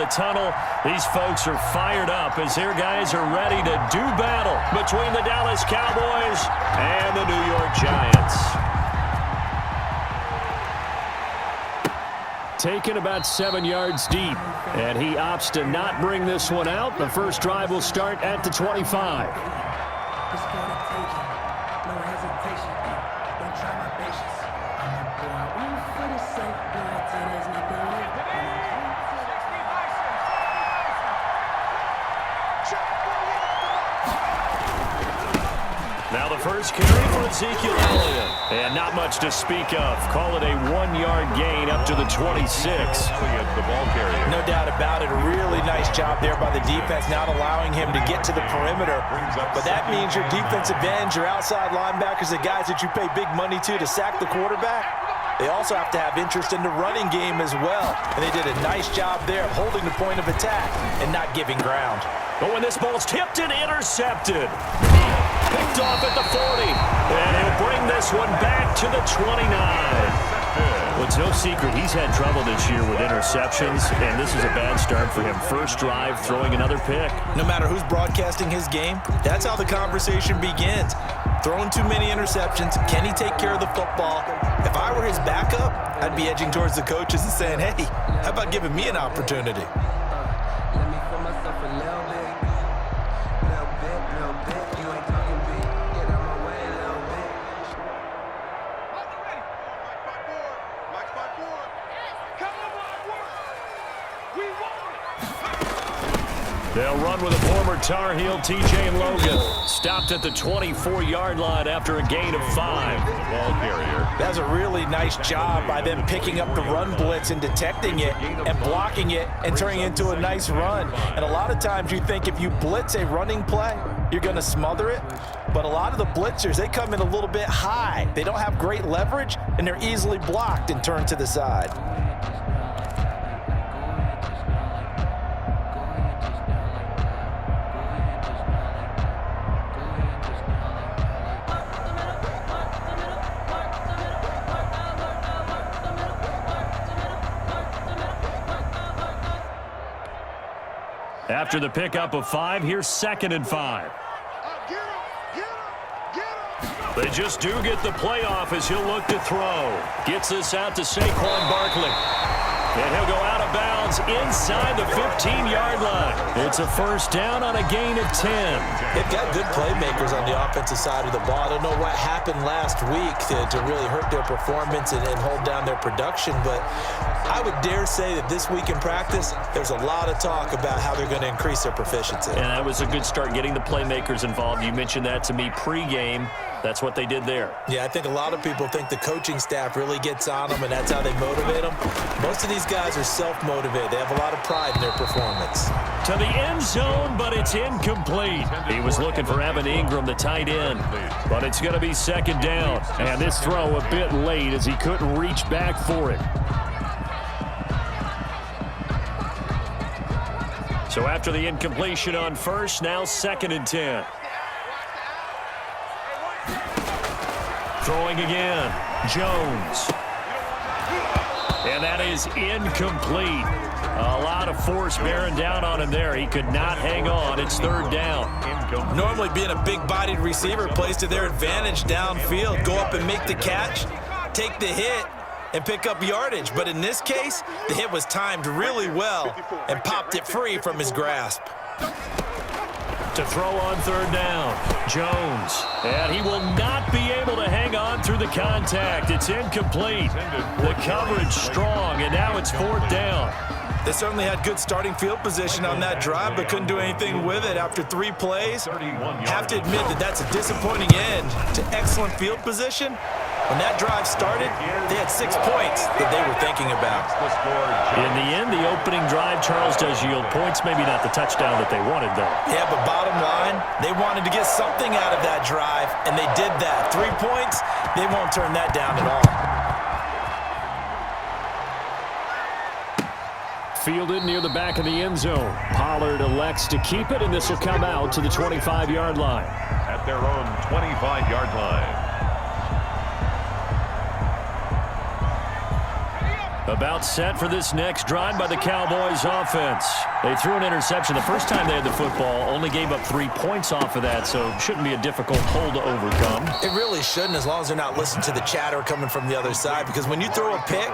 the tunnel. These folks are fired up as their guys are ready to do battle between the Dallas Cowboys and the New York Giants. Taken about 7 yards deep, and he opts to not bring this one out. The first drive will start at the 25. Now the first carry for Ezekiel Elliott. And not much to speak of. Call it a 1-yard gain up to the 26. The ball carrier. No doubt about it. A really nice job there by the defense, not allowing him to get to the perimeter. But that means your defensive ends, your outside linebackers, the guys that you pay big money to sack the quarterback, they also have to have interest in the running game as well. And they did a nice job there of holding the point of attack and not giving ground. But when this ball's tipped and intercepted, picked off at the 40, and he'll bring this one back to the 29. Well, it's no secret he's had trouble this year with interceptions, and this is a bad start for him. First drive, throwing another pick. No matter who's broadcasting his game, that's how the conversation begins. Throwing too many interceptions, can he take care of the football? If I were his backup, I'd be edging towards the coaches and saying, hey, how about giving me an opportunity? They'll run with a former Tar Heel, T.J. Logan. Stopped at the 24-yard line after a gain of 5. The ball carrier. That's a really nice job by them picking up the run blitz and detecting it and blocking it and turning it into a nice run. And a lot of times you think if you blitz a running play, you're going to smother it. But a lot of the blitzers, they come in a little bit high. They don't have great leverage, and they're easily blocked and turned to the side. After the pickup of 5, here's 2nd and 5. They just do get the playoff as he'll look to throw. Gets this out to Saquon Barkley. And he'll go out of bounds inside the 15-yard line. It's a first down on a gain of 10. They've got good playmakers on the offensive side of the ball. I don't know what happened last week to really hurt their performance and hold down their production, but I would dare say that this week in practice, there's a lot of talk about how they're going to increase their proficiency. And that was a good start, getting the playmakers involved. You mentioned that to me pregame. That's what they did there. Yeah, I think a lot of people think the coaching staff really gets on them, and that's how they motivate them. Most of these guys are self-motivated. They have a lot of pride in their performance. To the end zone, but it's incomplete. He was looking for Evan Ingram, the tight end, but it's going to be 2nd down. And this throw a bit late as he couldn't reach back for it. So after the incompletion on first, now 2nd and 10. Throwing again, Jones. And that is incomplete. A lot of force bearing down on him there. He could not hang on. It's 3rd down. Normally being a big-bodied receiver plays to their advantage downfield. Go up and make the catch, take the hit, and pick up yardage. But in this case, the hit was timed really well and popped it free from his grasp. To throw on 3rd down, Jones. And he will not be able to hang on through the contact. It's incomplete. The coverage strong, and now it's 4th down. They certainly had good starting field position on that drive, but couldn't do anything with it after 3 plays. Have to admit that that's a disappointing end to excellent field position. When that drive started, they had 6 points that they were thinking about. In the end, the opening drive, Charles, does yield points. Maybe not the touchdown that they wanted, though. Yeah, but bottom line, they wanted to get something out of that drive, and they did that. 3 points, they won't turn that down at all. Fielded near the back of the end zone. Pollard elects to keep it, and this will come out to the 25-yard line. At their own 25-yard line. About set for this next drive by the Cowboys offense. They threw an interception the first time they had the football, only gave up 3 points off of that, so shouldn't be a difficult hole to overcome. It really shouldn't, as long as they're not listening to the chatter coming from the other side, because when you throw a pick,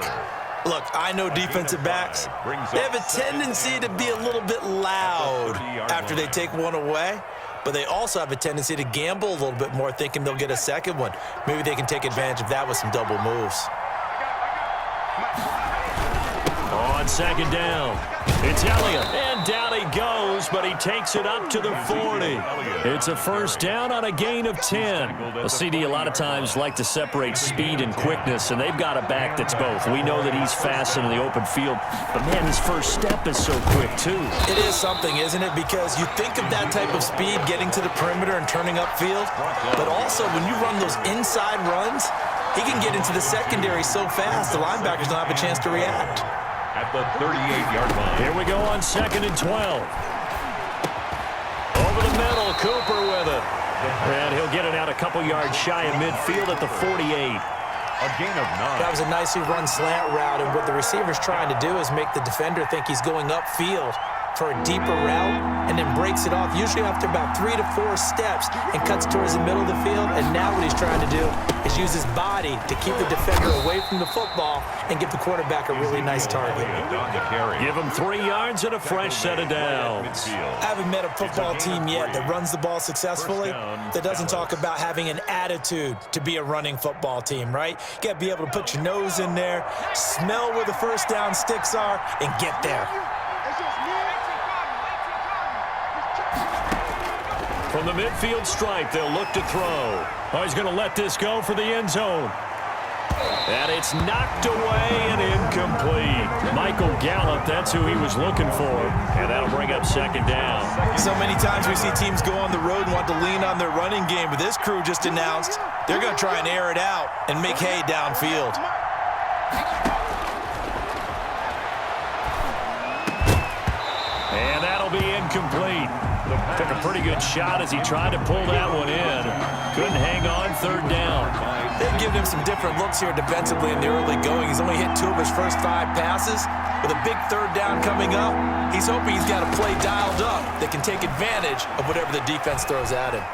look, I know defensive backs, they have a tendency to be a little bit loud after they take one away, but they also have a tendency to gamble a little bit more, thinking they'll get a second one. Maybe they can take advantage of that with some double moves. On second down, it's Elliott, and down he goes, but he takes it up to the 40. It's a first down on a gain of 10. A CD a lot of times like to separate speed and quickness, and they've got a back that's both. We know that he's fast in the open field, but man, his first step is so quick too. It is something, isn't it? Because you think of that type of speed getting to the perimeter and turning upfield, but also when you run those inside runs, he can get into the secondary so fast, the linebackers don't have a chance to react. At the 38-yard line. Here we go on 2nd and 12. Over the middle, Cooper with it. And he'll get it out a couple yards shy of midfield at the 48. A gain of 9. That was a nicely run slant route, and what the receiver's trying to do is make the defender think he's going upfield for a deeper route, and then breaks it off, usually after about 3 to 4 steps, and cuts towards the middle of the field. And now what he's trying to do is use his body to keep the defender away from the football and give the quarterback a really nice target. Give him 3 yards and a fresh set of downs. I haven't met a football team yet that runs the ball successfully that doesn't talk about having an attitude to be a running football team, right? You got to be able to put your nose in there, smell where the first down sticks are, and get there. From the midfield stripe, they'll look to throw. Oh, he's going to let this go for the end zone. And it's knocked away and incomplete. Michael Gallup, that's who he was looking for. And that'll bring up 2nd down. So many times we see teams go on the road and want to lean on their running game, but this crew just announced they're going to try and air it out and make hay downfield. And that'll be incomplete. Took a pretty good shot as he tried to pull that one in. Couldn't hang on 3rd down. They've given him some different looks here defensively in the early going. He's only hit 2 of his first 5 passes. With a big 3rd down coming up, he's hoping he's got a play dialed up that can take advantage of whatever the defense throws at him.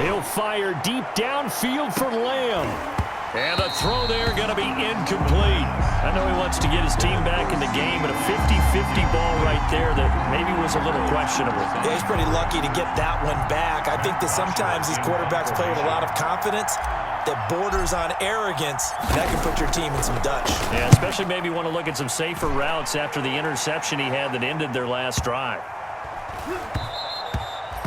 He'll fire deep downfield for Lamb. And the throw there going to be incomplete. I know he wants to get his team back in the game, but a 50-50 ball right there that maybe was a little questionable. Yeah, he's pretty lucky to get that one back. I think that sometimes these quarterbacks play with a lot of confidence that borders on arrogance, and that can put your team in some Dutch. Yeah, especially maybe want to look at some safer routes after the interception he had that ended their last drive.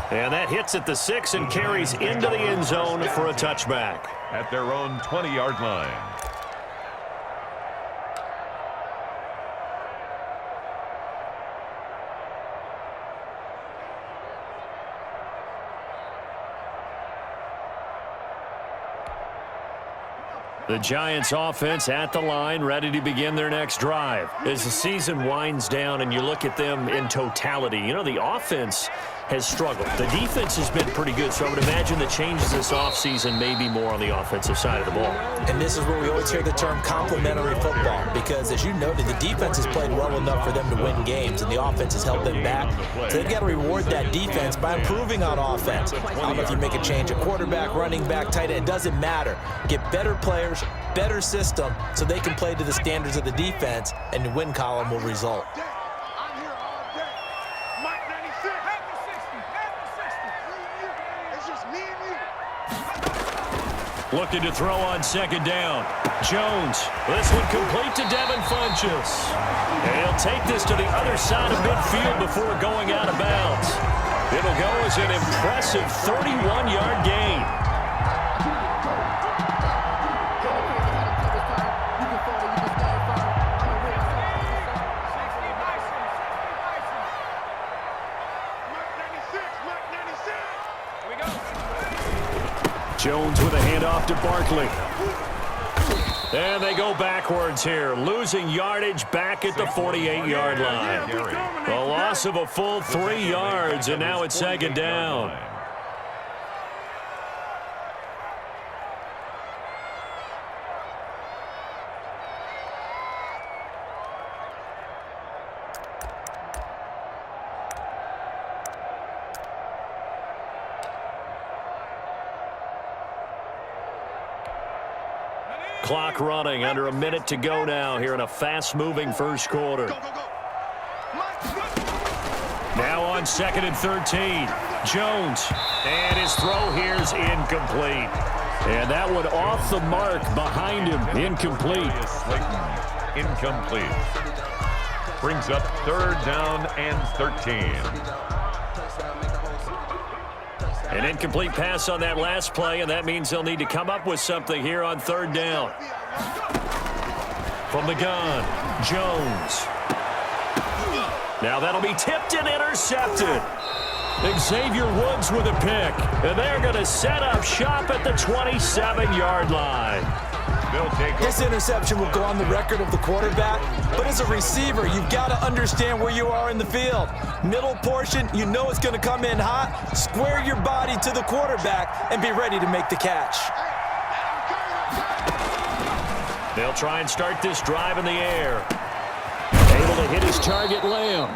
And that hits at the 6 and carries into the end zone for a touchback. At their own 20-yard line. The Giants offense at the line, ready to begin their next drive. As the season winds down and you look at them in totality, you know, the offense has struggled. The defense has been pretty good, so I would imagine the changes this offseason may be more on the offensive side of the ball. And this is where we always hear the term complementary football, because as you noted, the defense has played well enough for them to win games, and the offense has held them back. So they've got to reward that defense by improving on offense. I don't know if you make a change at quarterback, running back, tight end, it doesn't matter. Get better players, better system, so they can play to the standards of the defense, and the win column will result. Looking to throw on 2nd down. Jones. This one complete to Devin Funchess. And he'll take this to the other side of midfield before going out of bounds. It'll go as an impressive 31-yard gain. Jones with a handoff to Barkley. And they go backwards here, losing yardage back at the 48-yard line. A loss of a full 3 yards, and now it's 2nd down. Clock running, under a minute to go now here in a fast-moving first quarter. Now on 2nd and 13. Jones. And his throw here is incomplete. And that one off the mark behind him. Incomplete. Incomplete. Brings up 3rd down and 13. An incomplete pass on that last play, and that means they'll need to come up with something here on 3rd down. From the gun, Jones. Now that'll be tipped and intercepted. Xavier Woods with a pick, and they're going to set up shop at the 27-yard line. This interception will go on the record of the quarterback, but as a receiver, you've got to understand where you are in the field. Middle portion, you know it's going to come in hot. Square your body to the quarterback and be ready to make the catch. They'll try and start this drive in the air. Able to hit his target, Lamb.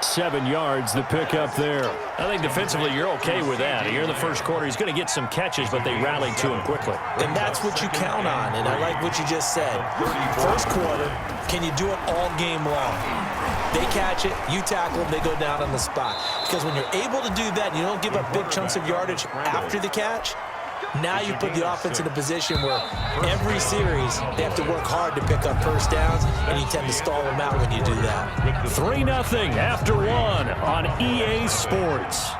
7 yards, the pickup there. I think defensively you're okay with that. Here in the first quarter, he's going to get some catches, but they rallied to him quickly. And that's what you count on, and I like what you just said. First quarter, can you do it all game long? They catch it, you tackle them, they go down on the spot. Because when you're able to do that, you don't give up big chunks of yardage after the catch. Now you put the offense in a position where every series they have to work hard to pick up first downs, and you tend to stall them out when you do that. 3-0 after 1 on EA Sports.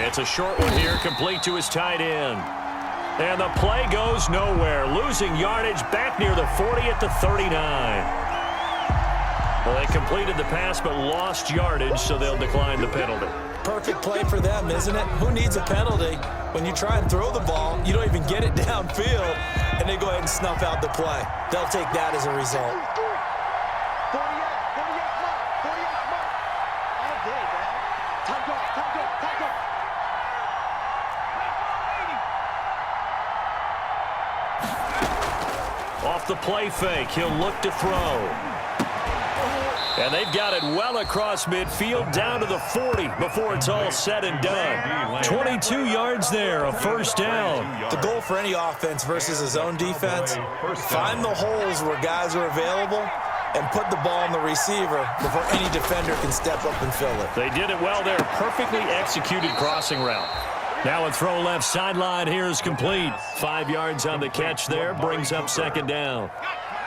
It's a short one here, complete to his tight end. And the play goes nowhere, losing yardage back near the 40 at the 39. Well, they completed the pass but lost yardage, so they'll decline the penalty. Perfect play for them, isn't it? Who needs a penalty? When you try and throw the ball, you don't even get it downfield, and they go ahead and snuff out the play. They'll take that as a result. Off the play fake, he'll look to throw. And they've got it well across midfield down to the 40 before it's all said and done. 22 yards there, a first down. The goal for any offense versus a zone defense, find the holes where guys are available and put the ball on the receiver before any defender can step up and fill it. They did it well there. Perfectly executed crossing route. Now a throw left sideline here is complete. 5 yards on the catch there, brings up 2nd down.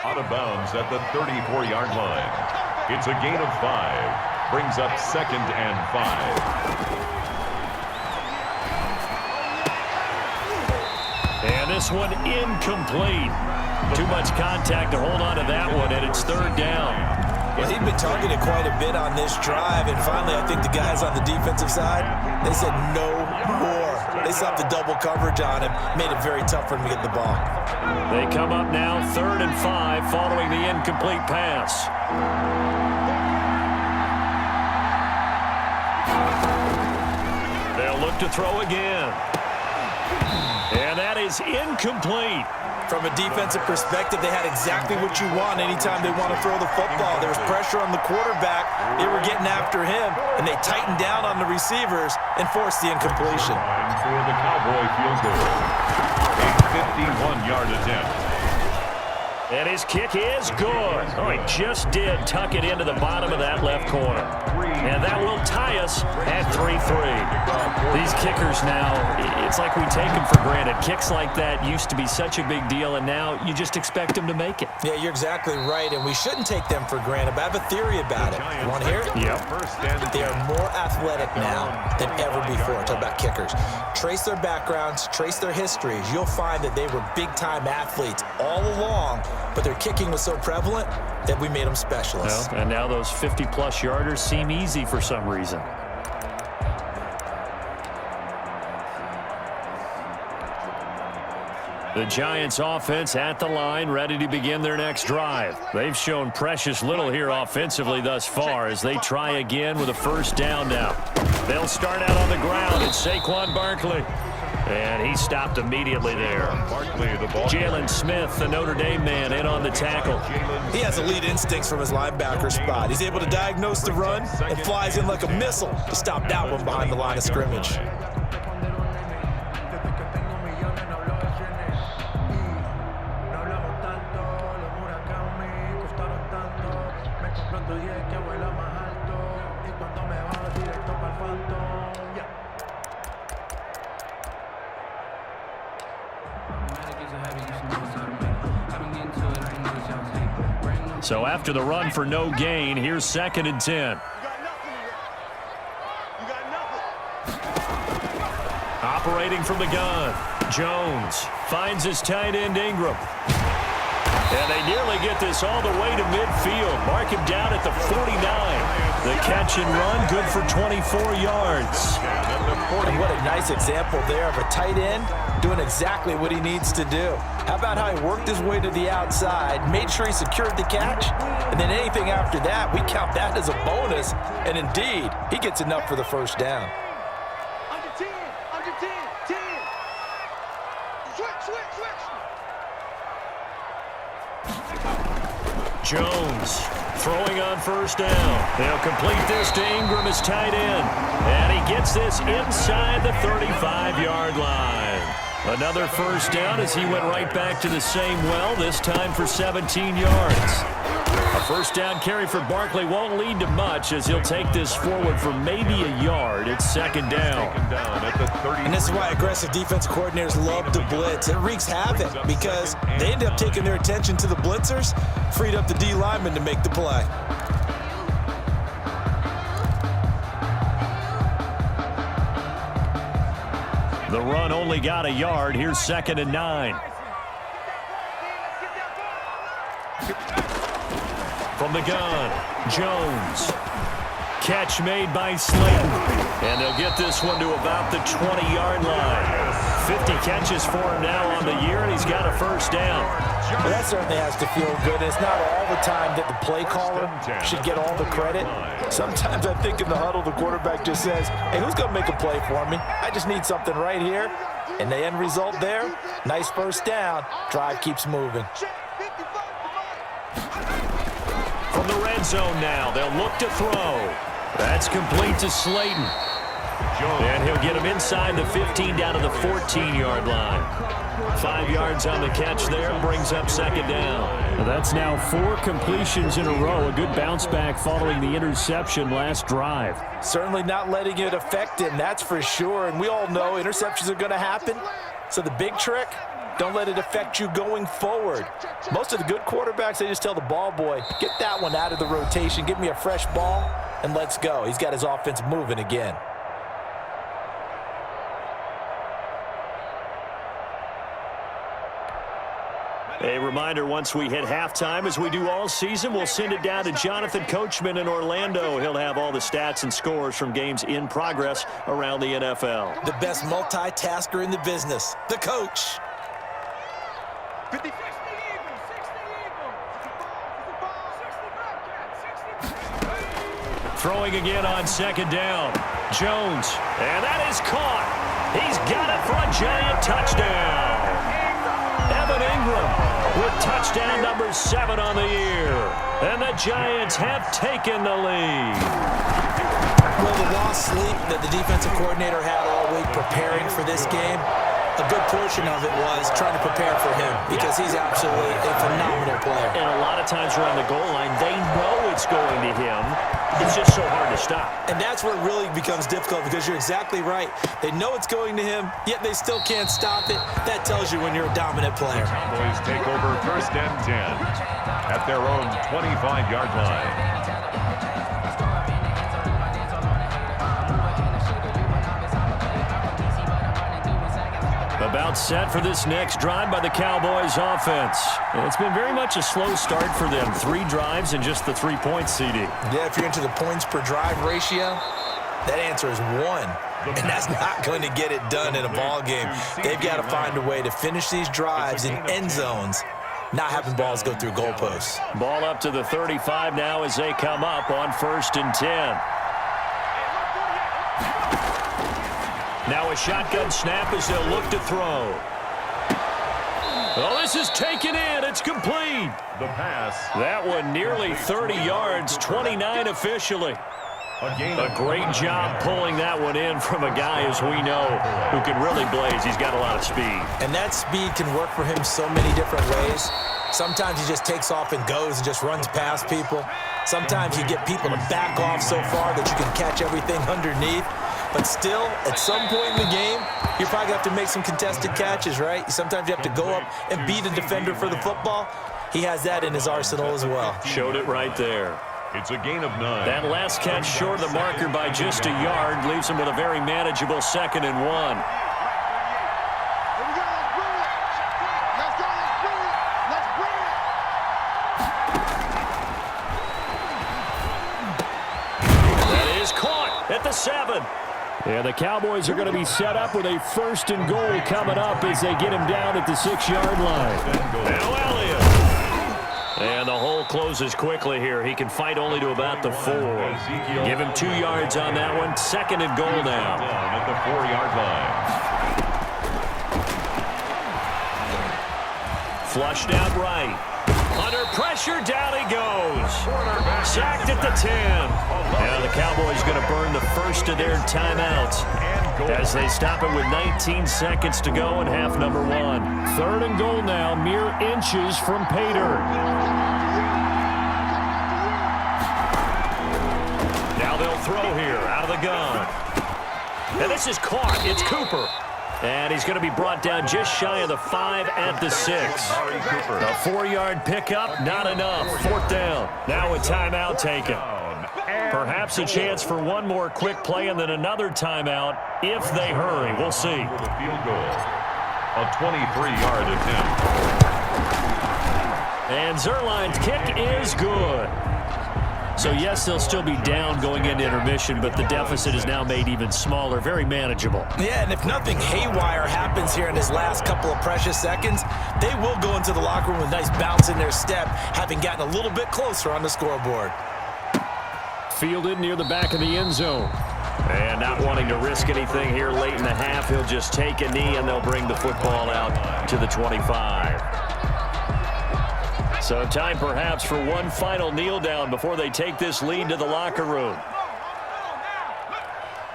Out of bounds at the 34-yard line. It's a gain of 5. Brings up 2nd and 5. And this one incomplete. Too much contact to hold on to that one, and it's 3rd down. Well, he'd been targeted quite a bit on this drive, and finally I think the guys on the defensive side, they said no more. They slapped the double coverage on him, made it very tough for him to get the ball. They come up now 3rd and 5 following the incomplete pass. They'll look to throw again. And that is incomplete. From a defensive perspective, they had exactly what you want anytime they want to throw the football. There was pressure on the quarterback. They were getting after him, and they tightened down on the receivers and forced the incompletion. For the Cowboy field goal. A 51-yard attempt. And his kick is good. Oh, he just did tuck it into the bottom of that left corner. And that will tie us at 3-3. These kickers now, it's like we take them for granted. Kicks like that used to be such a big deal, and now you just expect them to make it. Yeah, you're exactly right, and we shouldn't take them for granted, but I have a theory about it. You want to hear it? Yep. They are more athletic now than ever before. Talk about kickers. Trace their backgrounds, trace their histories. You'll find that they were big-time athletes all along, but their kicking was so prevalent that we made them specialists. Well, and now those 50-plus yarders seem easy for some reason. The Giants offense at the line, ready to begin their next drive. They've shown precious little here offensively thus far as they try again with a first down now. They'll start out on the ground. It's Saquon Barkley. And he stopped immediately there. Jalen Smith, the Notre Dame man, in on the tackle. He has elite instincts from his linebacker spot. He's able to diagnose the run and flies in like a missile to stop that one behind the line of scrimmage. So after the run for no gain, here's 2nd and 10. Operating from the gun, Jones finds his tight end Ingram. And they nearly get this all the way to midfield. Mark him down at the 49. The catch and run, good for 24 yards. And what a nice example there of a tight end doing exactly what he needs to do. How about how he worked his way to the outside, made sure he secured the catch, and then anything after that, we count that as a bonus. And indeed, he gets enough for the first down. Under 10, under 10, 10. Switch. Jones throwing on first down. They'll complete this to Ingram as tight end. And he gets this inside the 35-yard line. Another first down as he went right back to the same well, this time for 17 yards. A first down carry for Barkley won't lead to much as he'll take this forward for maybe a yard. It's 2nd down. And this is why aggressive defense coordinators love to blitz. It wreaks havoc because they end up taking their attention to the blitzers, freed up the D lineman to make the play. The run only got a yard. Here's 2nd and 9. From the gun, Jones. Catch made by Slayton. And they'll get this one to about the 20-yard line. 50 catches for him now on the year, and he's got a first down. Well, that certainly has to feel good. It's not all the time that the play caller should get all the credit. Sometimes I think in the huddle, the quarterback just says, hey, who's going to make a play for me? I just need something right here. And the end result there, nice first down. Drive keeps moving. From the red zone now, they'll look to throw. That's complete to Slayton. And he'll get him inside the 15 down to the 14-yard line. 5 yards on the catch there, brings up 2nd down. That's now 4 completions in a row. A good bounce back following the interception last drive. Certainly not letting it affect him, that's for sure. And we all know interceptions are going to happen. So the big trick, don't let it affect you going forward. Most of the good quarterbacks, they just tell the ball boy, get that one out of the rotation, give me a fresh ball, and let's go. He's got his offense moving again. A reminder, once we hit halftime, as we do all season, we'll send it down to Jonathan Coachman in Orlando. He'll have all the stats and scores from games in progress around the NFL. The best multitasker in the business, the coach. 50. Throwing again on 2nd down. Jones, and that is caught. He's got it for a giant touchdown. Evan Ingram with touchdown number 7 on the year. And the Giants have taken the lead. Well, the lost sleep that the defensive coordinator had all week preparing for this game, a good portion of it was trying to prepare for him because he's absolutely a phenomenal player. And a lot of times around the goal line, they know it's going to him. It's just so hard to stop. And that's where it really becomes difficult because you're exactly right. They know it's going to him, yet they still can't stop it. That tells you when you're a dominant player. The Cowboys take over 1st and 10 at their own 25-yard line. About set for this next drive by the Cowboys offense. It's been very much a slow start for them. 3 drives and just the 3 points, CD. Yeah, if you're into the points per drive ratio, that answer is 1. And that's not going to get it done in a ball game. They've got to find a way to finish these drives in end zones, not having balls go through goalposts. Ball up to the 35 now as they come up on 1st and 10. Now a shotgun snap as they'll look to throw. Oh, this is taken in. It's complete. The pass. That one nearly 30 yards, 29 officially. A great job pulling that one in from a guy, as we know, who can really blaze. He's got a lot of speed. And that speed can work for him so many different ways. Sometimes he just takes off and goes and just runs past people. Sometimes you get people to back off so far that you can catch everything underneath. But still, at some point in the game, you probably have to make some contested catches, right? Sometimes you have to go up and beat a defender for the football. He has that in his arsenal as well. Showed it right there. It's a gain of 9. That last catch short of the marker by just a yard leaves him with a very manageable 2nd and 1. That is caught at the 7. Yeah, the Cowboys are going to be set up with a 1st and goal coming up as they get him down at the 6-yard line. Now Elliott. And the hole closes quickly here. He can fight only to about the 4. Give him 2 yards on that one. 2nd and goal now. At the 4-yard line. Flushed out right. Under pressure, down he goes. Sacked at the 10. Now the Cowboys going to burn the first of their timeouts as they stop it with 19 seconds to go in half number 1. 3rd and goal now, mere inches from Pater. Now they'll throw here out of the gun. And this is caught. It's Cooper. And he's going to be brought down just shy of the 5 at the 6. A 4-yard pickup, not enough. 4th down. Now a timeout taken. Perhaps a chance for one more quick play and then another timeout if they hurry. We'll see. For the field goal. A 23-yard attempt. And Zerline's kick is good. So, yes, they'll still be down going into intermission, but the deficit is now made even smaller, very manageable. Yeah, and if nothing haywire happens here in his last couple of precious seconds, they will go into the locker room with a nice bounce in their step, having gotten a little bit closer on the scoreboard. Fielded near the back of the end zone. And not wanting to risk anything here late in the half, he'll just take a knee, and they'll bring the football out to the 25. So time perhaps for one final kneel down before they take this lead to the locker room.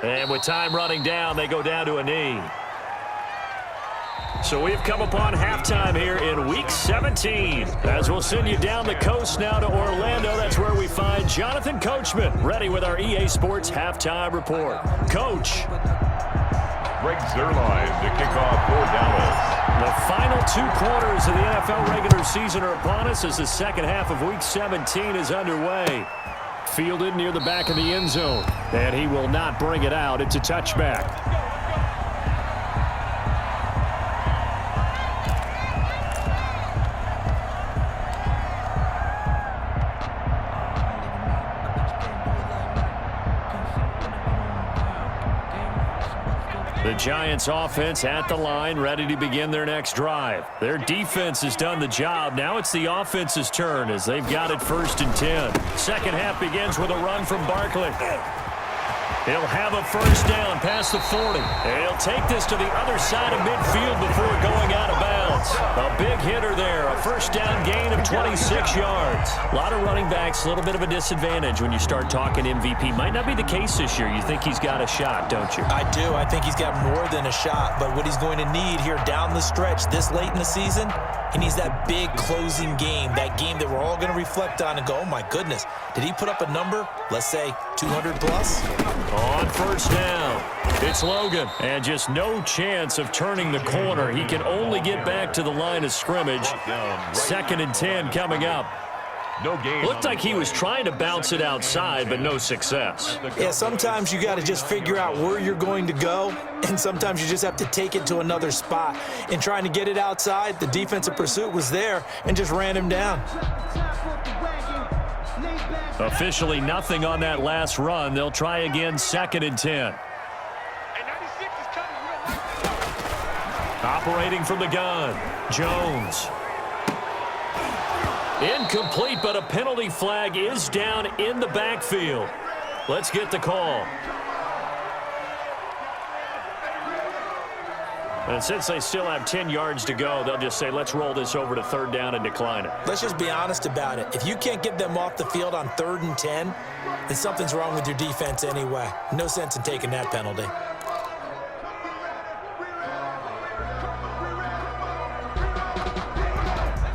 And with time running down, they go down to a knee. So we've come upon halftime here in Week 17. As we'll send you down the coast now to Orlando, that's where we find Jonathan Coachman, ready with our EA Sports Halftime Report. Coach. Greg Zerline to kick off for Dallas. The final 2 quarters of the NFL regular season are upon us as the second half of Week 17 is underway. Fielded near the back of the end zone, and he will not bring it out. It's a touchback. The Giants offense at the line, ready to begin their next drive. Their defense has done the job. Now it's the offense's turn as they've got it 1st and 10. Second half begins with a run from Barkley. He'll have a 1st down past the 40. And he'll take this to the other side of midfield before going out of bounds. A big hitter there, a 1st down gain of 26 yards. A lot of running backs, a little bit of a disadvantage when you start talking MVP. Might not be the case this year. You think he's got a shot, don't you? I do. I think he's got more than a shot. But what he's going to need here down the stretch this late in the season, he needs that big closing game, that game that we're all going to reflect on and go, oh, my goodness, did he put up a number, let's say 200 plus? On 1st down, it's Logan, and just no chance of turning the corner. He can only get back to the line of scrimmage. 2nd and 10 coming up. No gain. Looked like he was trying to bounce it outside, but no success. Yeah, sometimes you got to just figure out where you're going to go, and sometimes you just have to take it to another spot. In trying to get it outside, the defensive pursuit was there and just ran him down. Officially nothing on that last run. They'll try again, 2nd and 10. Operating from the gun, Jones. Incomplete, but a penalty flag is down in the backfield. Let's get the call. And since they still have 10 yards to go, they'll just say, let's roll this over to third down and decline it. Let's just be honest about it. If you can't get them off the field on 3rd and 10, then something's wrong with your defense anyway. No sense in taking that penalty.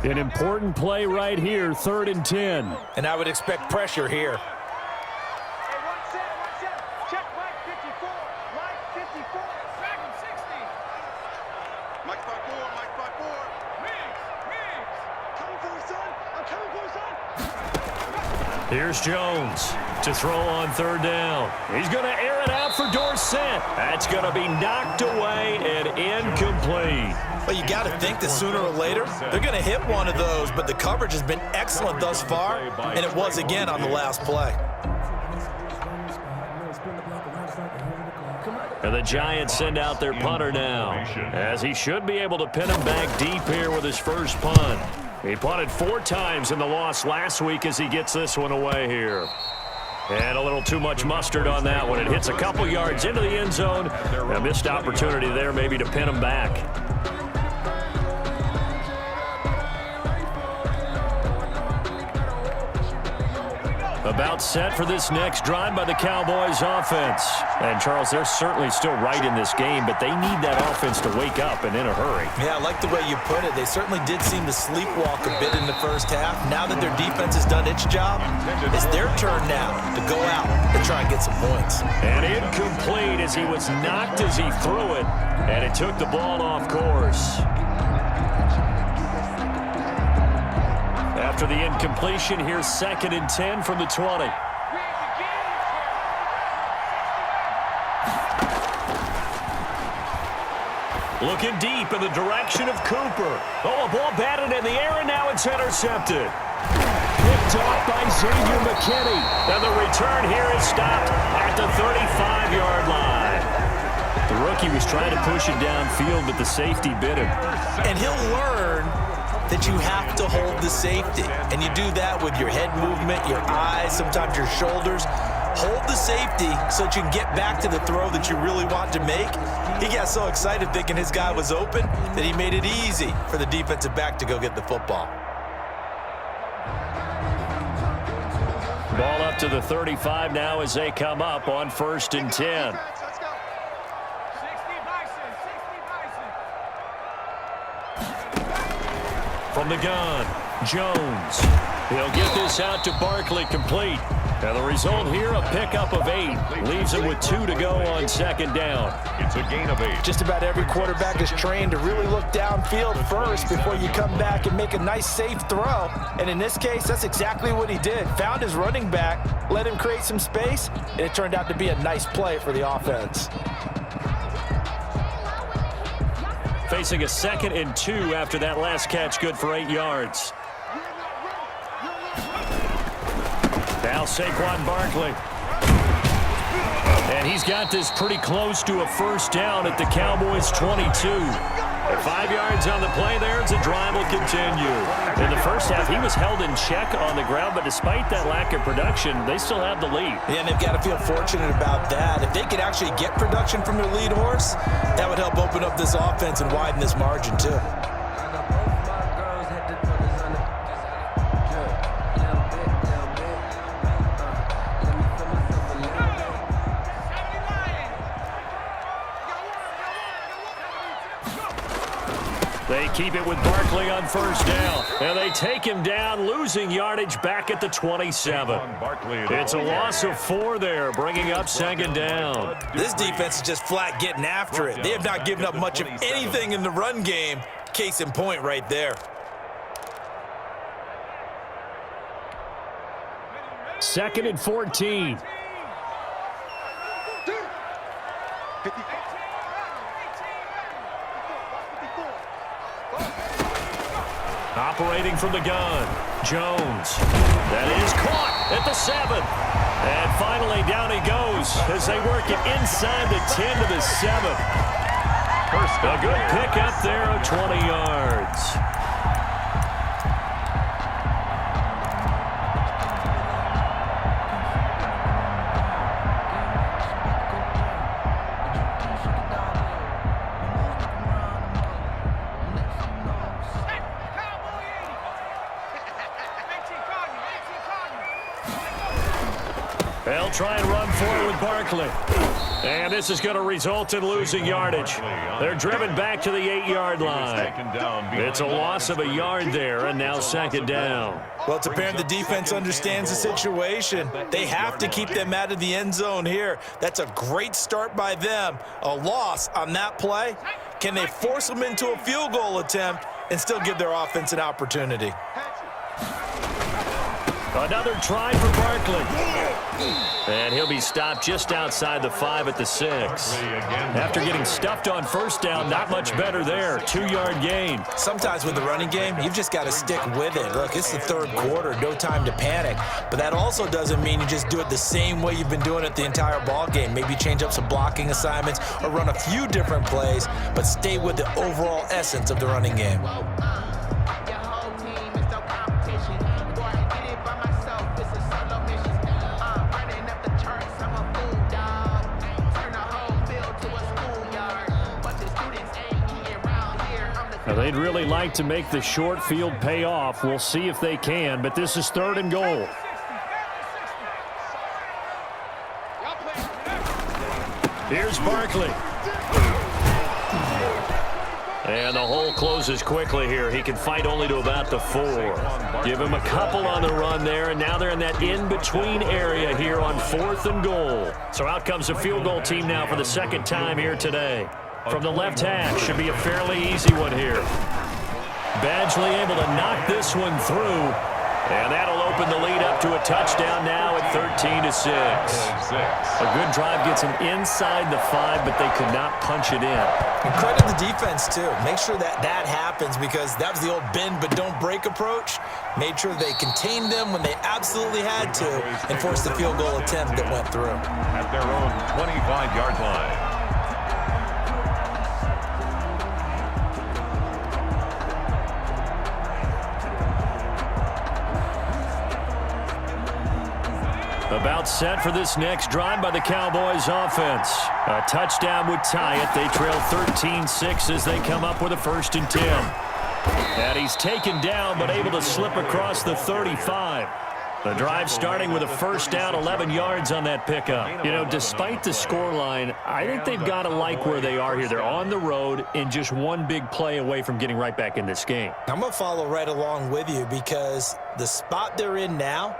An important play right here, 3rd and 10. And I would expect pressure here. Hey, one set. Check Mike 54. Mike 54. Second 60. Mike 54. Mike 54. Migs. Coming for you, son. I'm coming for you, son. Here's Jones to throw on 3rd down. He's going to air it out for Dorsett. That's going to be knocked away and incomplete. Well, you got to think that sooner or later, they're going to hit one of those, but the coverage has been excellent thus far, and it was again on the last play. And the Giants send out their punter now, as he should be able to pin him back deep here with his first punt. He punted 4 times in the loss last week as he gets this one away here. And a little too much mustard on that one. It hits a couple yards into the end zone. A missed opportunity there maybe to pin him back. About set for this next drive by the Cowboys offense. And, Charles, they're certainly still right in this game, but they need that offense to wake up and in a hurry. Yeah, I like the way you put it. They certainly did seem to sleepwalk a bit in the first half. Now that their defense has done its job, it's their turn now to go out and try and get some points. And incomplete as he was knocked as he threw it, and it took the ball off course. After the incompletion, here's 2nd and 10 from the 20. Looking deep in the direction of Cooper. Oh, a ball batted in the air, and now it's intercepted. Picked off by Xavier McKinney. And the return here is stopped at the 35-yard line. The rookie was trying to push it downfield, but the safety bit him. And he'll learn that you have to hold the safety. And you do that with your head movement, your eyes, sometimes your shoulders. Hold the safety so that you can get back to the throw that you really want to make. He got so excited thinking his guy was open that he made it easy for the defensive back to go get the football. Ball up to the 35 now as they come up on 1st and 10. From the gun, Jones. He'll get this out to Barkley complete. And the result here, a pickup of 8. Leaves him with 2 to go on 2nd down. It's a gain of 8. Just about every quarterback is trained to really look downfield first before you come back and make a nice, safe throw. And in this case, that's exactly what he did. Found his running back, let him create some space, and it turned out to be a nice play for the offense. Facing a 2nd and 2 after that last catch, good for 8 yards. Now Saquon Barkley. And he's got this pretty close to a 1st down at the Cowboys' 22. At 5 yards on the play there, the drive will continue. In the first half, he was held in check on the ground, but despite that lack of production, they still have the lead. Yeah, and they've got to feel fortunate about that. If they could actually get production from their lead horse, that would help open up this offense and widen this margin, too. They keep it with Barkley on 1st down. And they take him down, losing yardage back at the 27. It's a loss of 4 there, bringing up 2nd down. This defense is just flat getting after it. They have not given up much of anything in the run game. Case in point right there. 2nd and 14. Operating from the gun, Jones. That is caught at the 7. And finally down he goes as they work it inside the 10 to the 7. A good pickup there of 20 yards. They'll try and run for it with Barkley. And this is going to result in losing yardage. They're driven back to the 8-yard line. It's a loss of a yard there, and now second down. Well, it's apparent the defense understands the situation. They have to keep them out of the end zone here. That's a great start by them. A loss on that play. Can they force them into a field goal attempt and still give their offense an opportunity? Another try for Barkley. And he'll be stopped just outside the 5 at the 6. After getting stuffed on first down, not much better there. 2-yard gain. Sometimes with the running game, you've just got to stick with it. Look, it's the third quarter, no time to panic. But that also doesn't mean you just do it the same way you've been doing it the entire ball game. Maybe change up some blocking assignments or run a few different plays, but stay with the overall essence of the running game. Now, they'd really like to make the short field pay off. We'll see if they can, but this is 3rd and goal. Here's Barkley. And the hole closes quickly here. He can fight only to about the 4. Give him a couple on the run there, and now they're in that in-between area here on 4th and goal. So out comes the field goal team now for the second time here today. From the left hash, should be a fairly easy one here. Badgley able to knock this one through. And that'll open the lead up to a touchdown now at 13-6. A good drive gets them inside the 5, but they could not punch it in. And credit the defense, too. Make sure that happens, because that was the old bend but don't break approach. Made sure they contained them when they absolutely had to and forced the field goal attempt that went through. At their own 25-yard line. About set for this next drive by the Cowboys offense. A touchdown would tie it. They trail 13-6 as they come up with a 1st and 10. And he's taken down but able to slip across the 35. The drive starting with a 1st down, 11 yards on that pickup. You know, despite the scoreline, I think they've got to like where they are here. They're on the road and just one big play away from getting right back in this game. I'm going to follow right along with you, because the spot they're in now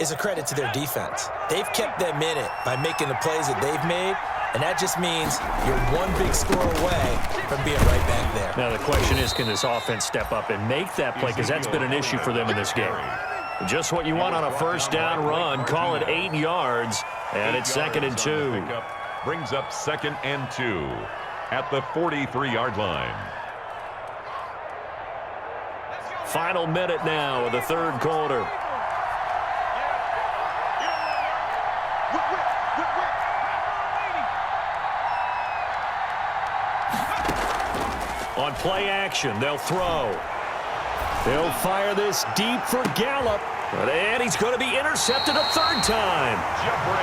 is a credit to their defense. They've kept them in it by making the plays that they've made, and that just means you're one big score away from being right back there. Now the question is, can this offense step up and make that play, because that's been an issue for them in this game. Just what you want on a 1st down run. Call it 8 yards, and it's 2nd and 2. Brings up 2nd and 2 at the 43-yard line. Final minute now of the 3rd quarter. On play action, they'll throw. They'll fire this deep for Gallup. And he's going to be intercepted a 3rd time.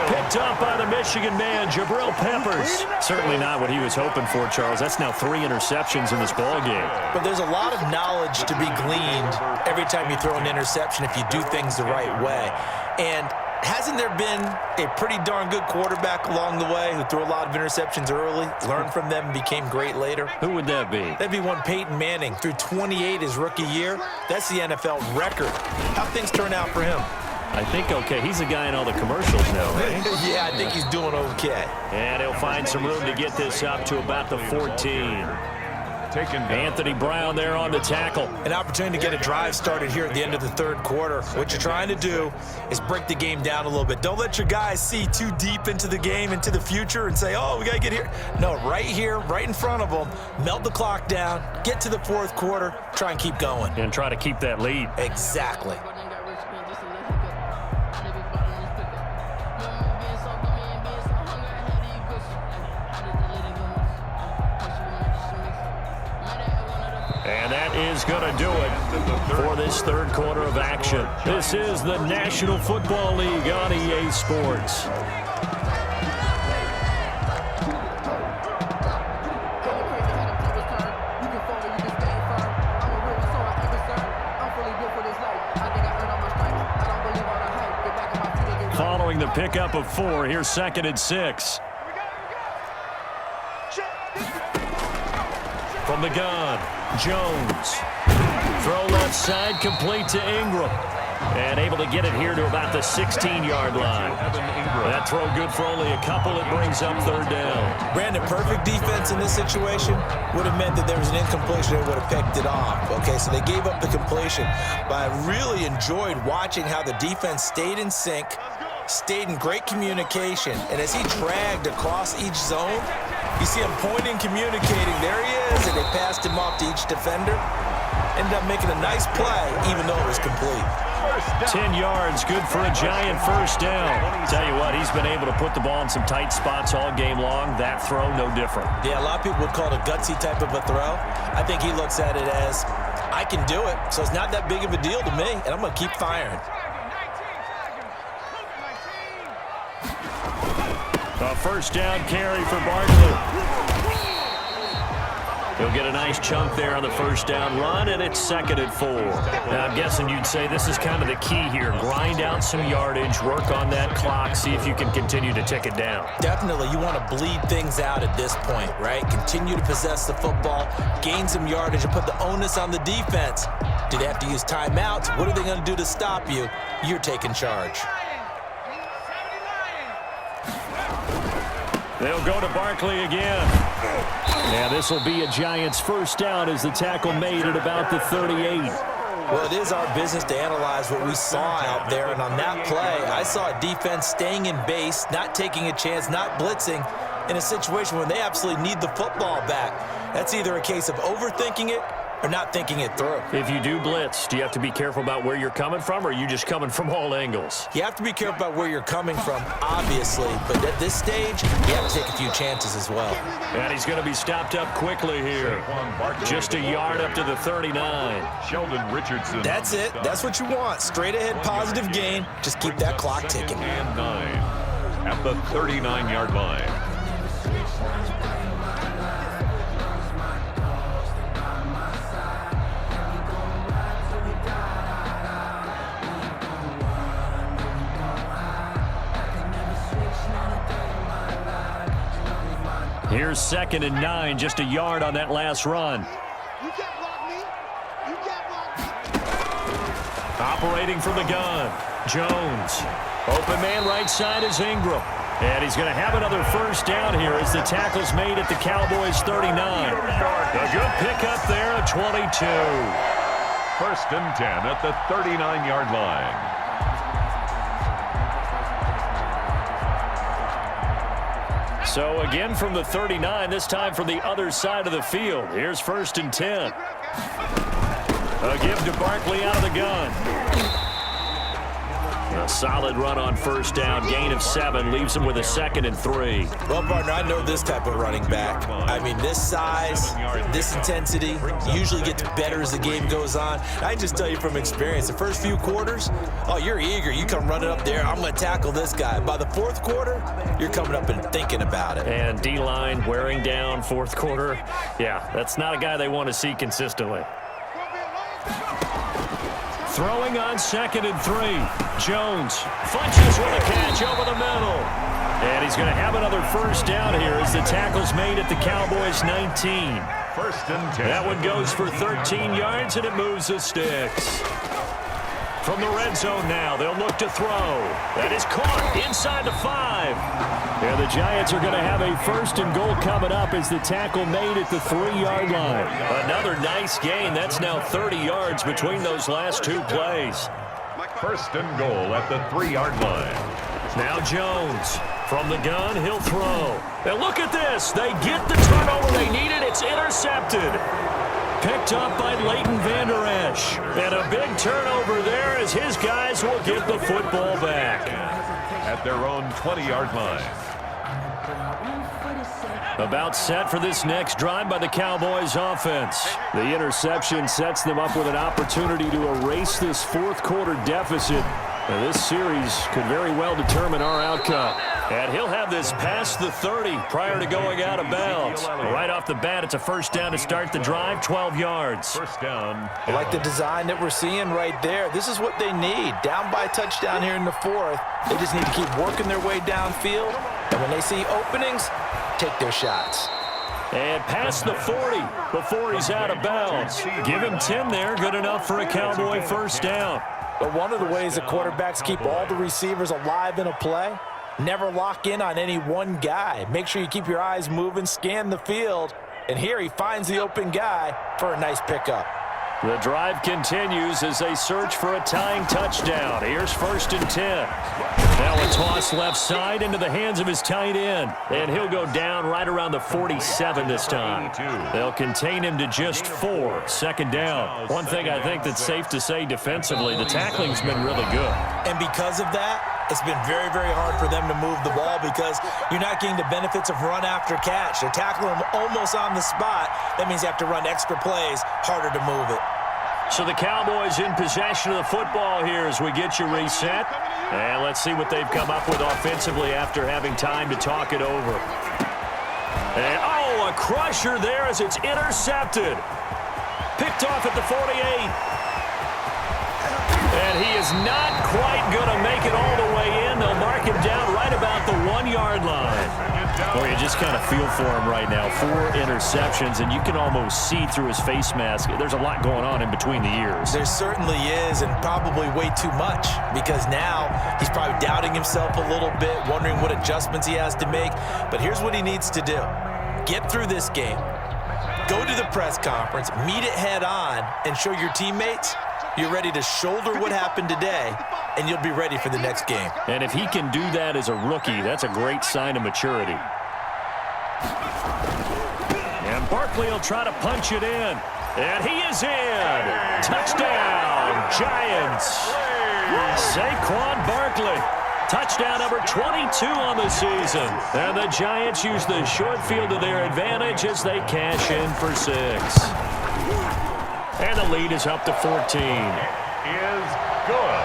Picked up by the Michigan man, Jabril Peppers. Certainly not what he was hoping for, Charles. That's now 3 interceptions in this ballgame. But there's a lot of knowledge to be gleaned every time you throw an interception if you do things the right way. And hasn't there been a pretty darn good quarterback along the way who threw a lot of interceptions early, learned from them, and became great later? Who would that be? That'd be one Peyton Manning. Threw 28 his rookie year. That's the NFL record. How'd things turn out for him? I think okay. He's a guy in all the commercials now, right? Yeah, I think he's doing okay. And he'll find some room to get this up to about the 14. Anthony Brown there on the tackle. An opportunity to get a drive started here at the end of the 3rd quarter. What you're trying to do is break the game down a little bit. Don't let your guys see too deep into the game, into the future, and say, oh, we got to get here. No, right here, right in front of them, melt the clock down, get to the 4th quarter, try and keep going. And try to keep that lead. Exactly. And that is going to do it for this 3rd quarter of action. This is the National Football League on EA Sports. the pickup of 4. Here's 2nd and 6. From the gun, Jones. Throw left side, complete to Ingram. And able to get it here to about the 16-yard line. That throw good for only a couple. It brings up 3rd down. Brandon, perfect defense in this situation would have meant that there was an incompletion. They would have picked it off. Okay, so they gave up the completion. But I really enjoyed watching how the defense stayed in sync, stayed in great communication. And as he dragged across each zone, you see him pointing, communicating. There he is, and they passed him off to each defender. Ended up making a nice play, even though it was complete. 10 yards, good for a Giant 1st down. Tell you what, he's been able to put the ball in some tight spots all game long. That throw, no different. Yeah, a lot of people would call it a gutsy type of a throw. I think he looks at it as, I can do it, so it's not that big of a deal to me, and I'm going to keep firing. A 1st down carry for Barkley. He'll get a nice chunk there on the 1st down run, and it's 2nd and 4. Now, I'm guessing you'd say this is kind of the key here. Grind out some yardage, work on that clock, see if you can continue to tick it down. Definitely, you want to bleed things out at this point, right? Continue to possess the football, gain some yardage, and put the onus on the defense. Do they have to use timeouts? What are they going to do to stop you? You're taking charge. They'll go to Barkley again. Yeah, this will be a Giants 1st down as the tackle made at about the 38. Well, it is our business to analyze what we saw out there, and on that play, I saw a defense staying in base, not taking a chance, not blitzing, in a situation when they absolutely need the football back. That's either a case of overthinking it or not thinking it through. If you do blitz, do you have to be careful about where you're coming from, or are you just coming from all angles? You have to be careful about where you're coming from, obviously, but at this stage, you have to take a few chances as well. And he's going to be stopped up quickly here. Just a yard up to the 39. Sheldon Richardson. That's it. That's what you want. Straight ahead, positive gain. Just keep that clock ticking. 2nd and 9 at the 39-yard line. Here's 2nd and 9, just a yard on that last run. You can't block me. You can't block me. Operating from the gun, Jones. Open man right side is Ingram. And he's going to have another 1st down here as the tackle's made at the Cowboys' 39. A good pickup there at 22. 1st and 10 at the 39-yard line. So again from the 39, this time from the other side of the field. Here's 1st and 10. A give to Barkley out of the gun. A solid run on 1st down, gain of 7, leaves him with a 2nd and 3. Well, partner, I know this type of running back. I mean, this size, this intensity usually gets better as the game goes on. I can just tell you from experience, the first few quarters, oh, you're eager. You come running up there, I'm going to tackle this guy. By the 4th quarter, you're coming up and thinking about it. And D-line wearing down 4th quarter. Yeah, that's not a guy they want to see consistently. Throwing on 2nd and 3. Jones punches with a catch over the middle. And he's going to have another 1st down here as the tackle's made at the Cowboys' 19. 1st and 10. That one goes for 13 yards, and it moves the sticks. From the red zone now, they'll look to throw. That is caught inside the 5. And the Giants are going to have a 1st and goal coming up as the tackle made at the 3-yard line. Another nice gain. That's now 30 yards between those last 2 plays. 1st and goal at the 3-yard line. Now Jones from the gun, he'll throw. And look at this. They get the turnover they needed. It's intercepted. Picked up by Leighton Vander Esch. And a big turnover there as his guys will get the football back. At their own 20-yard line. About set for this next drive by the Cowboys offense. The interception sets them up with an opportunity to erase this 4th quarter deficit. Now, this series could very well determine our outcome. And he'll have this past the 30 prior to going out of bounds. Right off the bat, it's a first down to start the drive, 12 yards. First down. I like the design that we're seeing right there. This is what they need. Down by a touchdown here in the fourth. They just need to keep working their way downfield. And when they see openings, take their shots. And past the 40 before he's out of bounds. Give him 10 there, good enough for a Cowboy first down. But one of the ways that quarterbacks keep all the receivers alive in a play, never lock in on any one guy. Make sure you keep your eyes moving, scan the field, and here he finds the open guy for a nice pickup. The drive continues as they search for a tying touchdown. Here's first and 10. Now a toss left side into the hands of his tight end. And he'll go down right around the 47 this time. They'll contain him to just 4. Second down. One thing I think that's safe to say defensively, the tackling's been really good. And because of that, it's been very, very hard for them to move the ball because you're not getting the benefits of run after catch. They're tackling them almost on the spot. That means you have to run extra plays, harder to move it. So the Cowboys in possession of the football here as we get you reset. And let's see what they've come up with offensively after having time to talk it over. And, oh, a crusher there as it's intercepted. Picked off at the 48. And he is not quite going to make it all the way in. They'll mark him down right about the 1-yard line. Well, you just kind of feel for him right now. 4 interceptions, and you can almost see through his face mask. There's a lot going on in between the ears. There certainly is, and probably way too much, because now he's probably doubting himself a little bit, wondering what adjustments he has to make. But here's what he needs to do. Get through this game. Go to the press conference, meet it head on, and show your teammates you're ready to shoulder what happened today, and you'll be ready for the next game. And if he can do that as a rookie, that's a great sign of maturity. And Barkley will try to punch it in. And he is in. Touchdown, Giants. Saquon Barkley. Touchdown number 22 on the season. And the Giants use the short field to their advantage as they cash in for 6. And the lead is up to 14. Is good.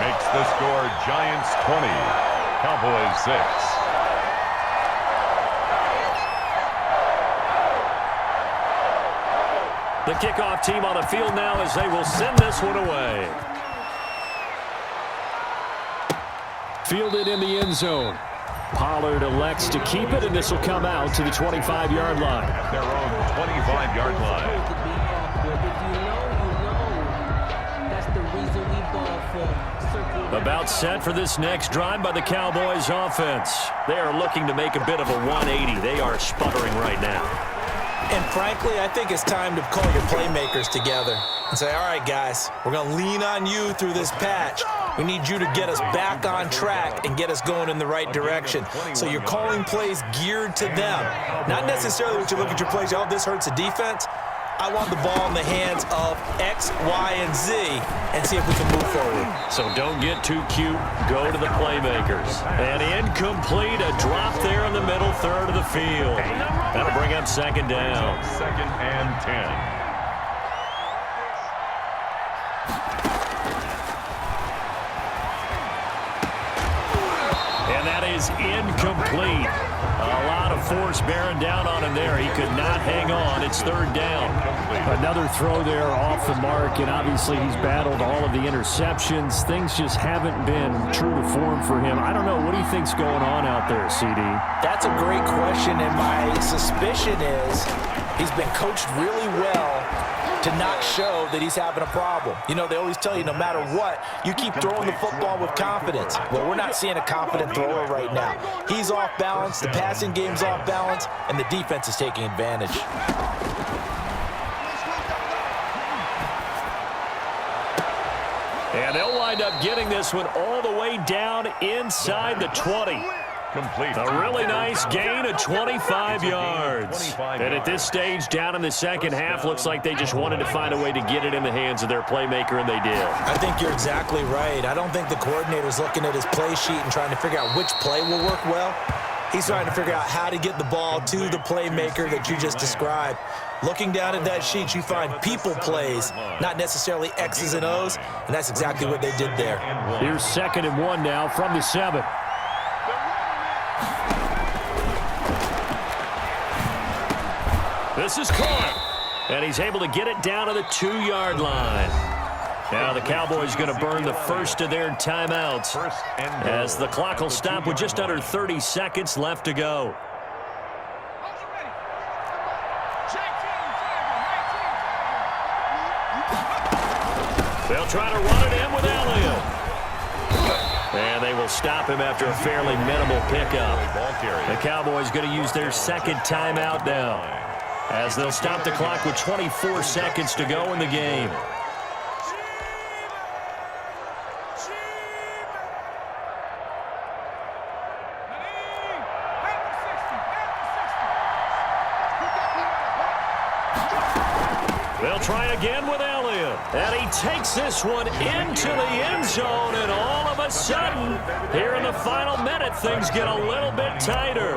Makes the score Giants 20, Cowboys 6. The kickoff team on the field now as they will send this one away. Fielded in the end zone. Pollard elects to keep it, and this will come out to the 25-yard line. At their own 25-yard line. About set for this next drive by the Cowboys offense. They are looking to make a bit of a 180. They are sputtering right now. And frankly, I think it's time to call your playmakers together and say, all right, guys, we're going to lean on you through this patch. We need you to get us back on track and get us going in the right direction. So you're calling plays geared to them. Not necessarily when you look at your plays, oh, this hurts the defense. I want the ball in the hands of X, Y, and Z and see if we can move forward. So don't get too cute. Go to the playmakers. And incomplete, a drop there in the middle third of the field. That'll bring up second down. Second and 10. And that is incomplete. A lot of force bearing down on him there. He could not hang on. It's third down. Another throw there off the mark, and obviously he's battled all of the interceptions. Things just haven't been true to form for him. I don't know. What do you think's going on out there, CD? That's a great question, and my suspicion is he's been coached really well to not show that he's having a problem. You know, they always tell you no matter what, you keep throwing the football with confidence. Well, we're not seeing a confident thrower right now. He's off balance, the passing game's off balance, and the defense is taking advantage. And they'll wind up getting this one all the way down inside the 20. Complete. A really nice gain of 25 yards. And at this stage, down in the second half, looks like they just wanted to find a way to get it in the hands of their playmaker, and they did. I think you're exactly right. I don't think the coordinator's looking at his play sheet and trying to figure out which play will work well. He's trying to figure out how to get the ball to the playmaker that you just described. Looking down at that sheet, you find people plays, not necessarily X's and O's, and that's exactly what they did there. Here's 2nd and 1 now from the 7. This is caught. And he's able to get it down to the 2-yard line. Now the Cowboys going to burn the first of their timeouts as the clock will stop with just under 30 seconds left to go. They'll try to run it in with Elliott. And they will stop him after a fairly minimal pickup. The Cowboys going to use their second timeout now, as they'll stop the clock with 24 seconds to go in the game. They'll try again with Elliott. And he takes this one into the end zone. And all of a sudden, here in the final minute, things get a little bit tighter.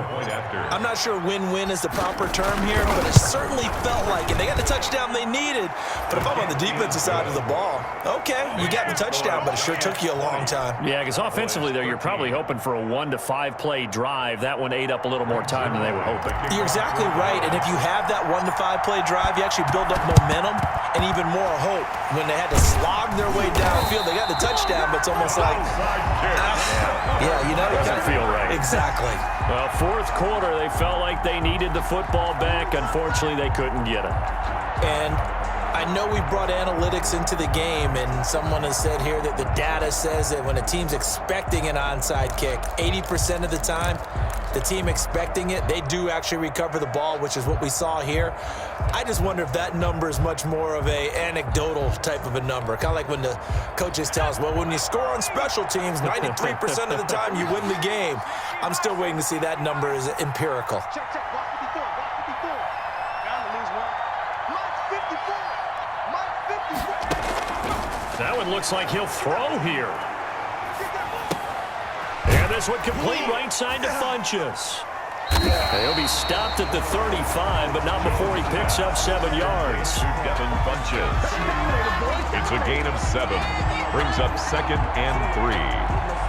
I'm not sure win-win is the proper term here, but it certainly felt like it. They got the touchdown they needed. But if I'm on the defensive side of the ball, okay, you got the touchdown, but it sure took you a long time. Yeah, because offensively, though, you're probably hoping for a 1 to 5 play drive. That one ate up a little more time than they were hoping. You're exactly right. And if you have that 1 to 5 play drive, you actually build up momentum and even more hope. When they had to slog their way downfield, they got the touchdown, but it's almost like, yeah, you know, it doesn't feel right. Exactly. Well, fourth quarter, they felt like they needed the football back. Unfortunately, they couldn't get it. And I know we brought analytics into the game, and someone has said here that the data says that when a team's expecting an onside kick, 80% of the time, the team expecting it, they do actually recover the ball, which is what we saw here. I just wonder if that number is much more of a anecdotal type of a number. Kind of like when the coaches tell us, well, when you score on special teams, 93% of the time you win the game. I'm still waiting to see that number is empirical. Check, block 54, block 54. Bound to lose one. Mike 54. That one looks like he'll throw here. And this one complete right side to Funchess. He'll be stopped at the 35, but not before he picks up 7 yards. Funchess. It's a gain of 7. Brings up 2nd and 3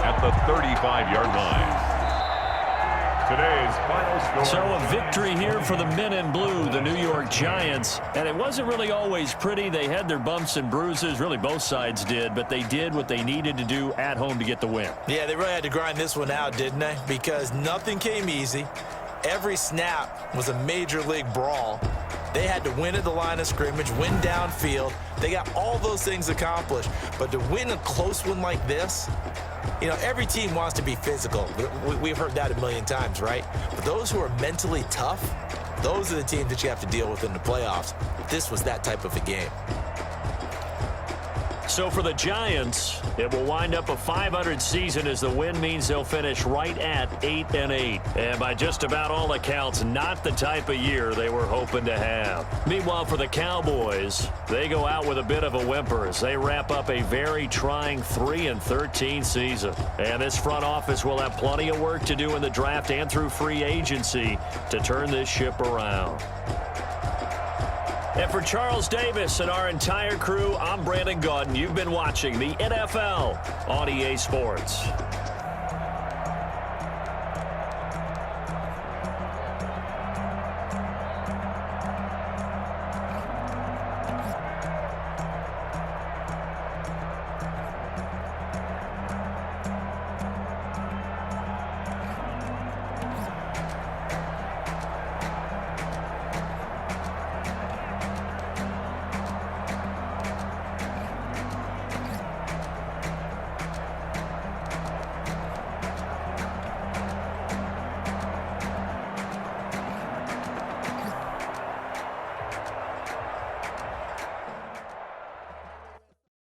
at the 35-yard line. Today's final score. So a victory here for the men in blue, the New York Giants. And it wasn't really always pretty. They had their bumps and bruises. Really, both sides did. But they did what they needed to do at home to get the win. Yeah, they really had to grind this one out, didn't they? Because nothing came easy. Every snap was a major league brawl. They had to win at the line of scrimmage, win downfield. They got all those things accomplished. But to win a close one like this, you know, every team wants to be physical. We've heard that a million times, right? But those who are mentally tough, those are the teams that you have to deal with in the playoffs. This was that type of a game. So for the Giants, it will wind up a .500 season as the win means they'll finish right at 8-8. And by just about all accounts, not the type of year they were hoping to have. Meanwhile, for the Cowboys, they go out with a bit of a whimper as they wrap up a very trying 3-13 season. And this front office will have plenty of work to do in the draft and through free agency to turn this ship around. And for Charles Davis and our entire crew, I'm Brandon Gaudin. You've been watching the NFL on EA Sports.